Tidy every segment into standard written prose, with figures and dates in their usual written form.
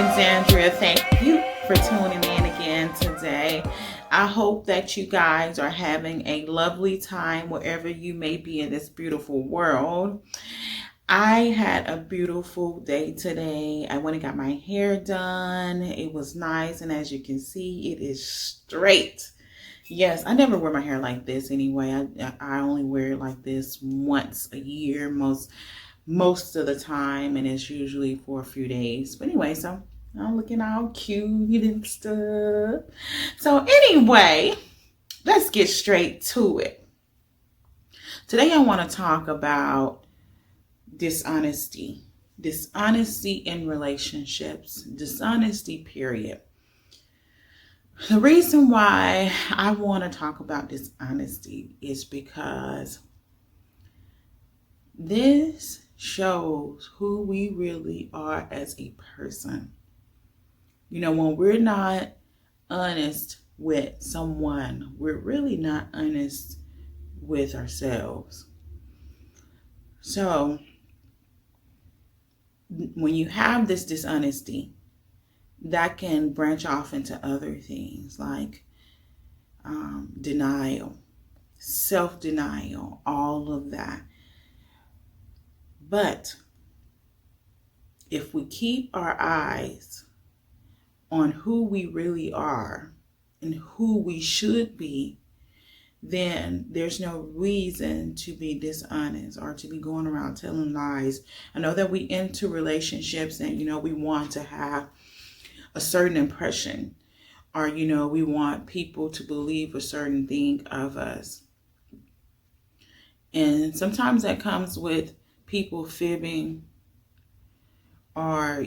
Alexandria. Thank you for tuning in again today. I hope that you guys are having a lovely time wherever you may be in this beautiful world. I had a beautiful day today. I went and got my hair done. It was nice, and as you can see, it is straight. Yes, I never wear my hair like this anyway. I only wear it like this once a year, most of the time, and it's usually for a few days. But anyway, so I'm looking all cute and stuff. So anyway, let's get straight to it. Today I want to talk about dishonesty. Dishonesty in relationships. Dishonesty, period. The reason why I want to talk about dishonesty is because this shows who we really are as a person. You know, when we're not honest with someone, we're really not honest with ourselves. So, when you have this dishonesty, that can branch off into other things like denial, self-denial, all of that. But if we keep our eyes on who we really are and who we should be, then there's no reason to be dishonest or to be going around telling lies. I know that we enter relationships and, we want to have a certain impression, or, we want people to believe a certain thing of us. And sometimes that comes with people fibbing or,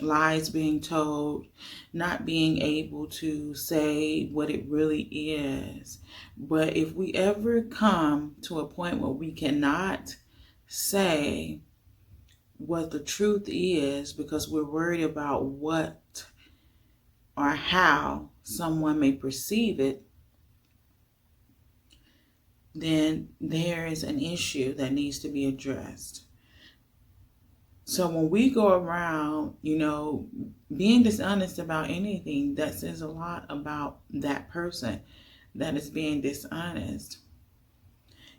lies being told, not being able to say what it really is. But if we ever come to a point where we cannot say what the truth is because we're worried about what or how someone may perceive it, then there is an issue that needs to be addressed. So when we go around, being dishonest about anything, that says a lot about that person that is being dishonest.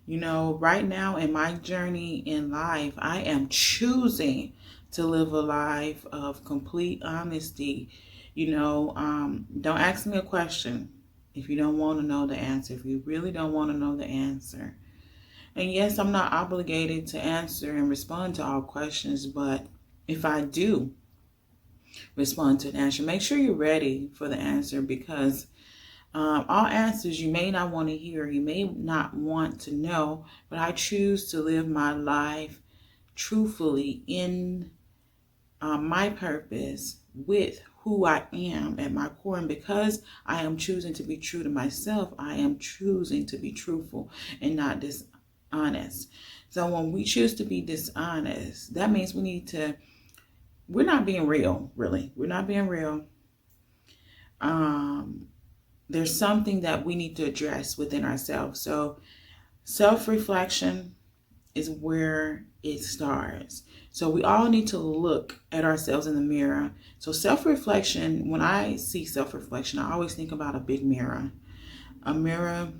Right now in my journey in life, I am choosing to live a life of complete honesty. Don't ask me a question if you don't want to know the answer, if you really don't want to know the answer. And yes, I'm not obligated to answer and respond to all questions, but if I do respond to an answer, make sure you're ready for the answer, because all answers you may not want to hear, you may not want to know, but I choose to live my life truthfully in my purpose with who I am at my core. And because I am choosing to be true to myself, I am choosing to be truthful and not dishonest. So when we choose to be dishonest, that means we're not being real, really. We're not being real. There's something that we need to address within ourselves. So self-reflection is where it starts. So we all need to look at ourselves in the mirror. So self-reflection, when I see self-reflection, I always think about a big mirror. A mirror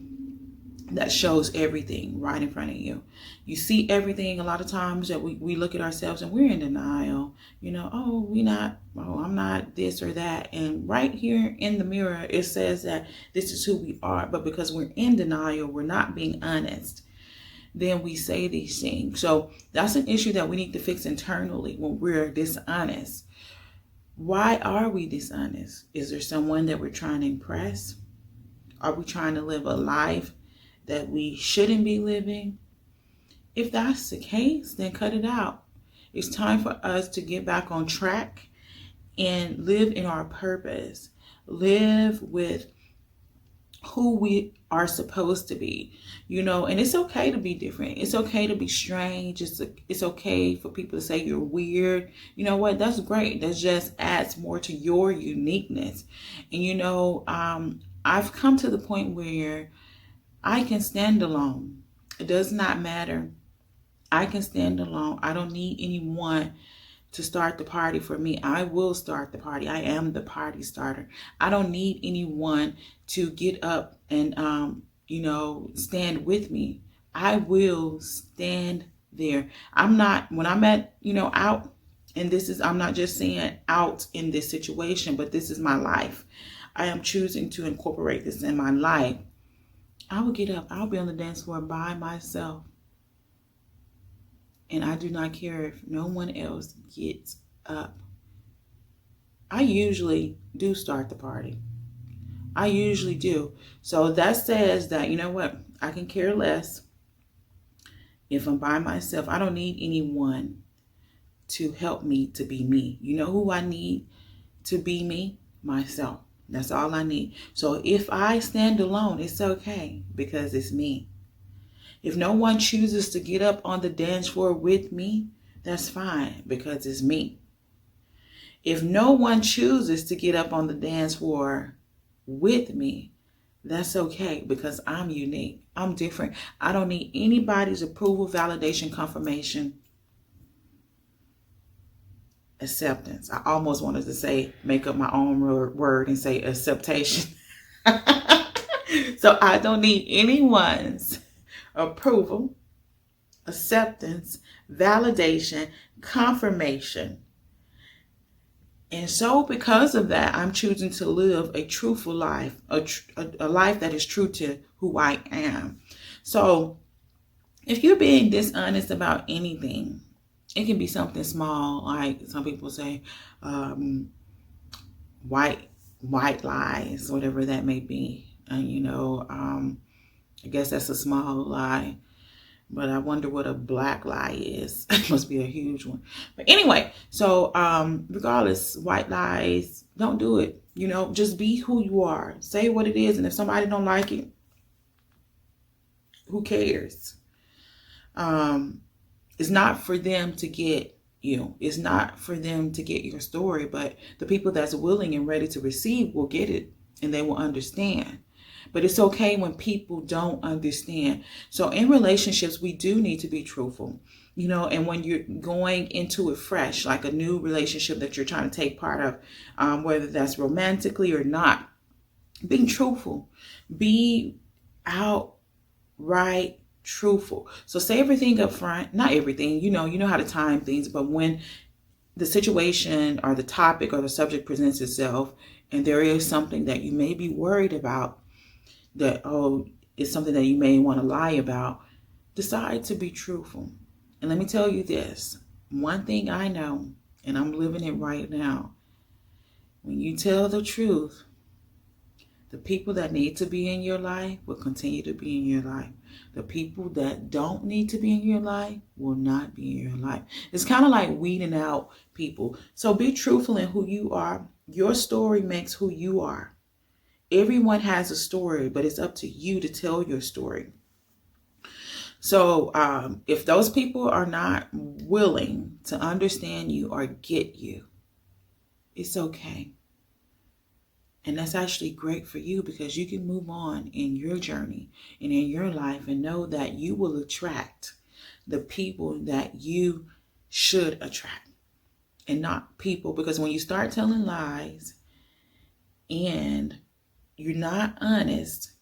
that shows everything right in front of you. You see everything. A lot of times that we look at ourselves and we're in denial. I'm not this or that. And right here in the mirror, it says that this is who we are. But because we're in denial, we're not being honest, then we say these things. So that's an issue that we need to fix internally when we're dishonest. Why are we dishonest? Is there someone that we're trying to impress? Are we trying to live a life that we shouldn't be living? If that's the case, then cut it out. It's time for us to get back on track and live in our purpose. Live with who we are supposed to be, and it's okay to be different. It's okay to be strange. It's okay for people to say you're weird. You know what? That's great. That just adds more to your uniqueness. And I've come to the point where I can stand alone. It does not matter. I can stand alone. I don't need anyone to start the party for me, I will start the party. I am the party starter. I don't need anyone to get up and, stand with me. I will stand there. I'm not, when I'm at, out, and I'm not just saying out in this situation, but this is my life. I am choosing to incorporate this in my life. I will get up. I'll be on the dance floor by myself. And I do not care if no one else gets up. I usually do start the party. I usually do. So that says that, you know what? I can care less if I'm by myself. I don't need anyone to help me to be me. You know who I need to be me? Myself. That's all I need. So if I stand alone, it's okay because it's me. If no one chooses to get up on the dance floor with me, that's fine because it's me. If no one chooses to get up on the dance floor with me, that's okay because I'm unique. I'm different. I don't need anybody's approval, validation, confirmation, acceptance. I almost wanted to say, make up my own word and say acceptation. So I don't need anyone's approval, acceptance, validation, confirmation. And so because of that, I'm choosing to live a truthful life, a life that is true to who I am. So if you're being dishonest about anything, it can be something small, like some people say, white lies, whatever that may be. And, I guess that's a small lie. But I wonder what a black lie is. It must be a huge one. But anyway, so regardless, white lies, don't do it. Just be who you are. Say what it is. And if somebody don't like it, who cares? It's not for them to get you. It's not for them to get your story. But the people that's willing and ready to receive will get it. And they will understand. But it's okay when people don't understand. So in relationships, we do need to be truthful, and when you're going into it fresh, like a new relationship that you're trying to take part of, whether that's romantically or not, being truthful, be outright truthful. So say everything up front, not everything, you know how to time things, but when the situation or the topic or the subject presents itself and there is something that you may be worried about, that, it's something that you may want to lie about, decide to be truthful. And let me tell you this, one thing I know, and I'm living it right now, when you tell the truth, the people that need to be in your life will continue to be in your life. The people that don't need to be in your life will not be in your life. It's kind of like weeding out people. So be truthful in who you are. Your story makes who you are. Everyone has a story, but it's up to you to tell your story. So if those people are not willing to understand you or get you, it's okay. And that's actually great for you because you can move on in your journey and in your life and know that you will attract the people that you should attract and not people. Because when you start telling lies and you're not honest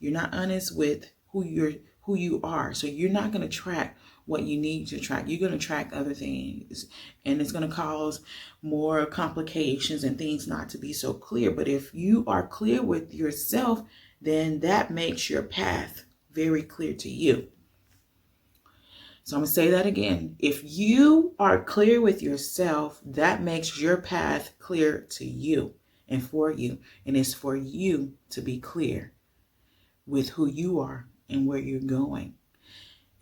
with who you are. So you're not going to attract what you need to attract. You're going to attract other things, and it's going to cause more complications and things not to be so clear. But if you are clear with yourself, then that makes your path very clear to you. So I'm going to say that again. If you are clear with yourself, that makes your path clear to you. And for you, and it's for you to be clear with who you are and where you're going.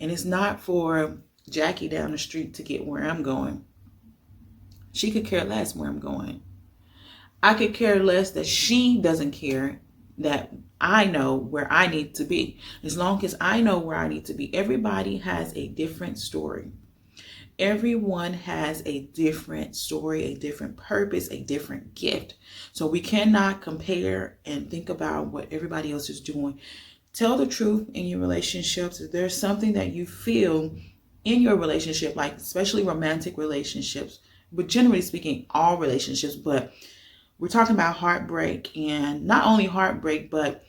And it's not for Jackie down the street to get where I'm going. She could care less where I'm going. I could care less that she doesn't care that I know where I need to be. As long as I know where I need to be. Everybody has a different story. Everyone has a different story, a different purpose, a different gift. So we cannot compare and think about what everybody else is doing. Tell the truth in your relationships. If there's something that you feel in your relationship, like especially romantic relationships, but generally speaking, all relationships, but we're talking about heartbreak, and not only heartbreak, but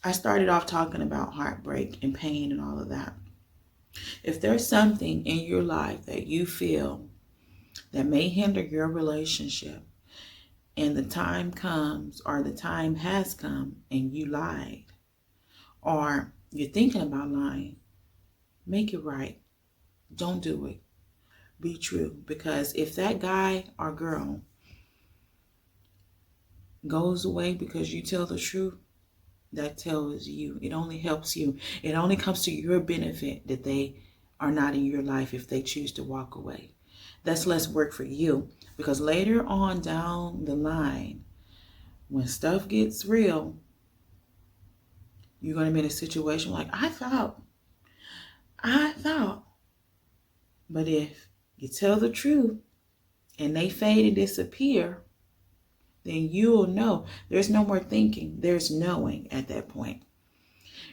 I started off talking about heartbreak and pain and all of that. If there's something in your life that you feel that may hinder your relationship, and the time comes, or the time has come, and you lied, or you're thinking about lying, make it right. Don't do it. Be true. Because if that guy or girl goes away because you tell the truth, that tells you, it only helps you. It only comes to your benefit that they are not in your life if they choose to walk away. That's less work for you, because later on down the line, when stuff gets real, you're going to be in a situation like, I thought. But if you tell the truth and they fade and disappear, then you'll know. There's no more thinking. There's knowing at that point.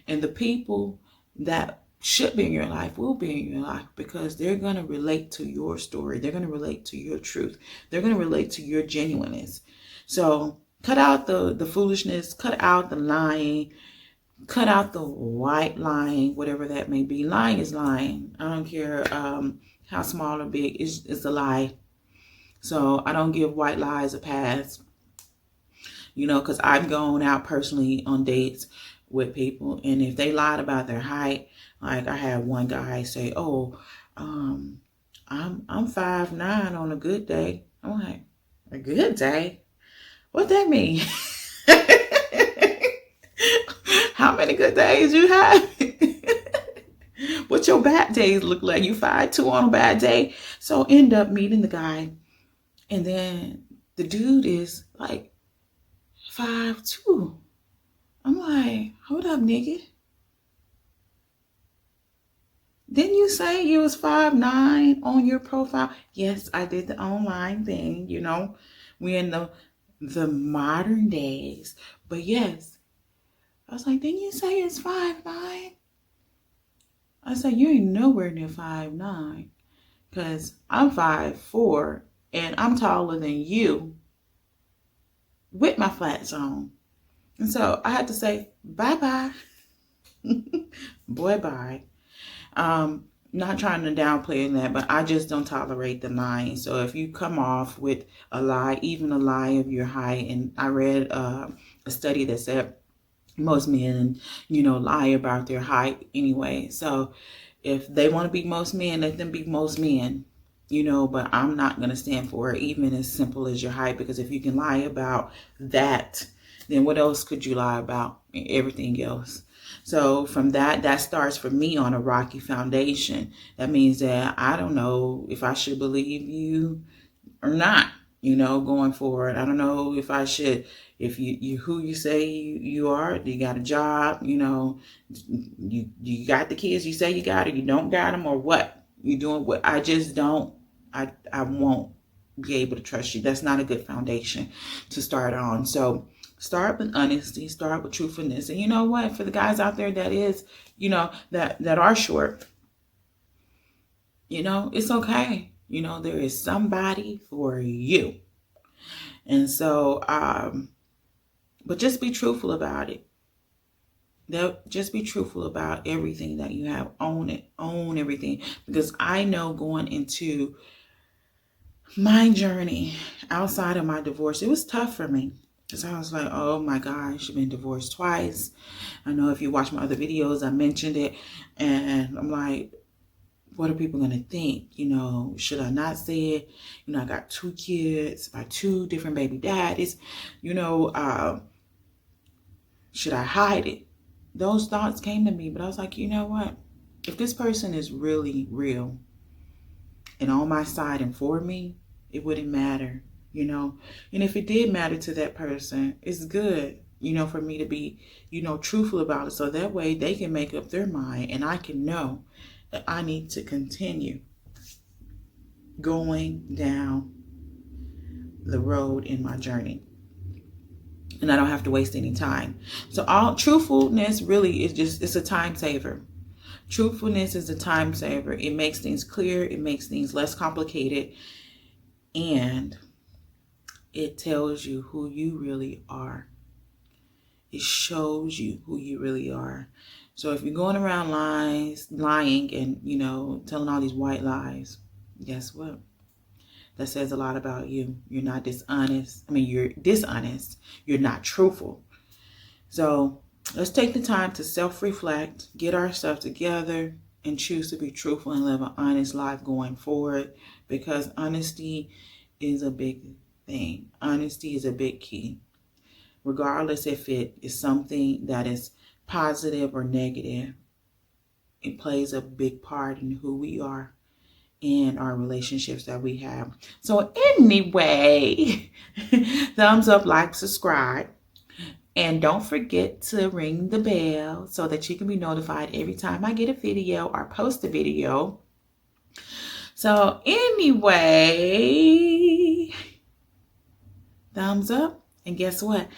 And the people that should be in your life will be in your life, because they're going to relate to your story. They're going to relate to your truth. They're going to relate to your genuineness. So cut out the foolishness, cut out the lying, cut out the white lying, whatever that may be. Lying is lying. I don't care how small or big. It's a lie. So I don't give white lies a pass. Because I've gone out personally on dates with people, and if they lied about their height, like I had one guy say, "Oh, I'm 5'9" on a good day." I'm like, a good day? What that mean? How many good days you have? What your bad days look like? You 5'2" on a bad day? So end up meeting the guy, and then the dude is like 5'2". I'm like, hold up, nigga. Didn't you say you was 5'9" on your profile? Yes, I did the online thing. We're in the modern days. But yes, I was like, didn't you say it's 5'9"? I said, you ain't nowhere near 5'9", because I'm 5'4", and I'm taller than you with my flats on. And so I had to say, bye-bye. Boy, bye. Not trying to downplay that, but I just don't tolerate the lying. So if you come off with a lie, even a lie of your height, and I read a study that said most men, lie about their height anyway. So if they want to be most men, let them be most men, but I'm not going to stand for it, even as simple as your height, because if you can lie about that, then what else could you lie about? Everything else. So from that starts for me on a rocky foundation. That means that I don't know if I should believe you or not, going forward. I don't know if I should, if you who you say you are, you got a job, you got the kids you say you got, or you don't got them, or what you doing. What I just don't, I won't be able to trust you. That's not a good foundation to start on. So start with honesty, start with truthfulness. And you know what? For the guys out there that is, that are short, it's okay. There is somebody for you. And so, but just be truthful about it. Just be truthful about everything that you have. Own it. Own everything. Because I know going into my journey outside of my divorce, it was tough for me. Because I was like, oh my gosh, I've been divorced twice. I know if you watch my other videos, I mentioned it. And I'm like, what are people going to think? Should I not say it? I got 2 kids by 2 different baby daddies. Should I hide it? Those thoughts came to me. But I was like, you know what? If this person is really real and on my side and for me, it wouldn't matter. And if it did matter to that person, it's good, for me to be, truthful about it. So that way they can make up their mind, and I can know that I need to continue going down the road in my journey. And I don't have to waste any time. So all truthfulness really is it's a time saver. Truthfulness is a time saver. It makes things clear. It makes things less complicated. And it tells you who you really are. It shows you who you really are. So if you're going around lying and, telling all these white lies, guess what? That says a lot about you. You're not dishonest. You're dishonest. You're not truthful. So let's take the time to self-reflect, get our stuff together, and choose to be truthful and live an honest life going forward, because honesty is a big thing. Honesty is a big key. Regardless if it is something that is positive or negative, it plays a big part in who we are and our relationships that we have. So anyway, thumbs up, like, subscribe. And don't forget to ring the bell so that you can be notified every time I get a video or post a video. So anyway, thumbs up. And guess what?